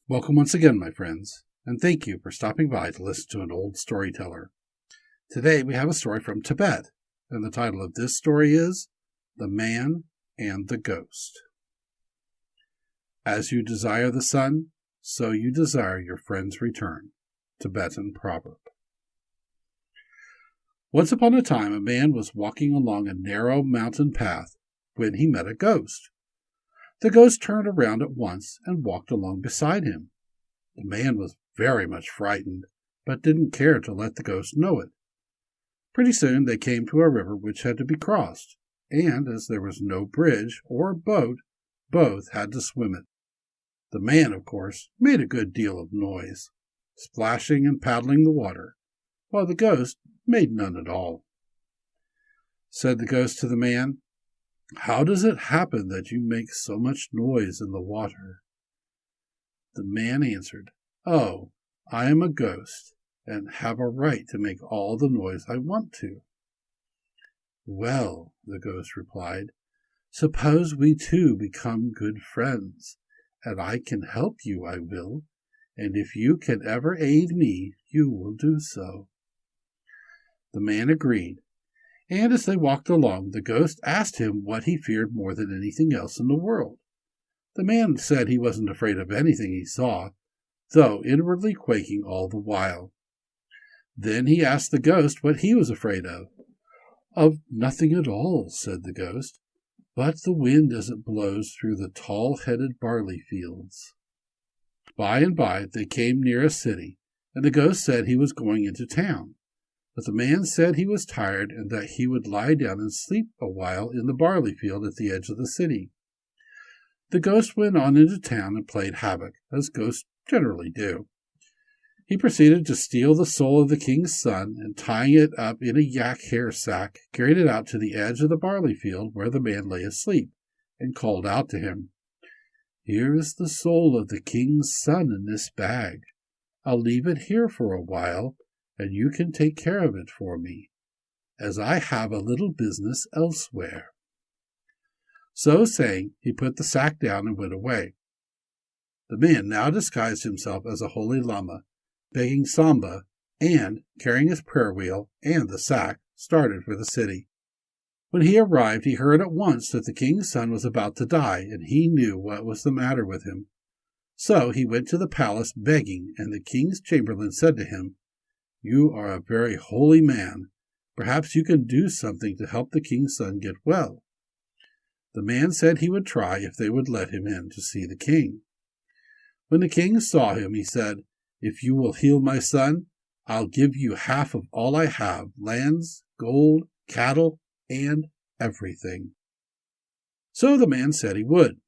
Welcome once again, my friends, and thank you for stopping by to listen to an old storyteller. Today we have a story from Tibet, and the title of this story is The Man and the Ghost. As you desire the sun, so you desire your friend's return. Tibetan proverb. Once upon a time, a man was walking along a narrow mountain path when he met a ghost. The ghost turned around at once and walked along beside him. The man was very much frightened, but didn't care to let the ghost know it. Pretty soon they came to a river which had to be crossed, and as there was no bridge or boat, both had to swim it. The man, of course, made a good deal of noise, splashing and paddling the water, while the ghost made none at all. Said the ghost to the man, "How does it happen that you make so much noise in the water?" The man answered, "Oh, I am a ghost, and have a right to make all the noise I want to." "Well," the ghost replied, "suppose we two become good friends, and I can help you, I will, and if you can ever aid me, you will do so." The man agreed, and as they walked along, the ghost asked him what he feared more than anything else in the world. The man said he wasn't afraid of anything he saw, though inwardly quaking all the while. Then he asked the ghost what he was afraid of. "Of nothing at all," said the ghost, "but the wind as it blows through the tall-headed barley fields." By and by they came near a city, and the ghost said he was going into town. But the man said he was tired and that he would lie down and sleep a while in the barley field at the edge of the city. The ghost went on into town and played havoc, as ghosts generally do. He proceeded to steal the soul of the king's son, and tying it up in a yak hair sack, carried it out to the edge of the barley field where the man lay asleep, and called out to him, "Here is the soul of the king's son in this bag. I'll leave it here for a while, and you can take care of it for me, as I have a little business elsewhere." So saying, he put the sack down and went away. The man now disguised himself as a holy lama, begging samba, and, carrying his prayer wheel and the sack, started for the city. When he arrived, he heard at once that the king's son was about to die, and he knew what was the matter with him. So he went to the palace begging, and the king's chamberlain said to him, "You are a very holy man. Perhaps you can do something to help the king's son get well." The man said he would try if they would let him in to see the king. When the king saw him, he said, "If you will heal my son, I'll give you half of all I have, lands, gold, cattle, and everything." So the man said he would.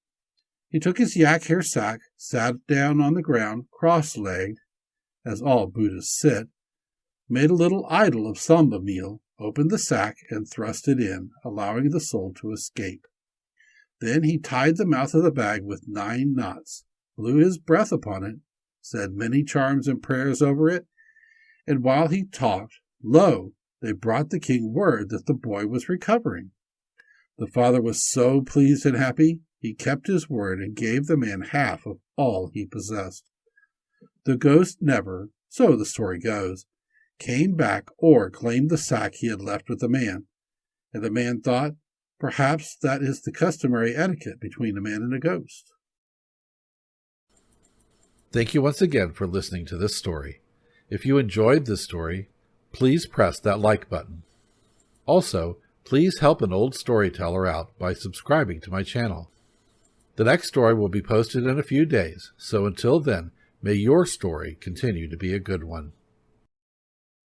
He took his yak hair sack, sat down on the ground, cross-legged, as all Buddhists sit, made a little idol of samba meal, opened the sack, and thrust it in, allowing the soul to escape. Then he tied the mouth of the bag with 9 knots, blew his breath upon it, said many charms and prayers over it, and while he talked, lo, they brought the king word that the boy was recovering. The father was so pleased and happy, he kept his word and gave the man half of all he possessed. The ghost never, so the story goes, came back or claimed the sack he had left with the man, and the man thought, perhaps that is the customary etiquette between a man and a ghost. Thank you once again for listening to this story. If you enjoyed this story, please press that like button. Also, please help an old storyteller out by subscribing to my channel. The next story will be posted in a few days, so until then, may your story continue to be a good one.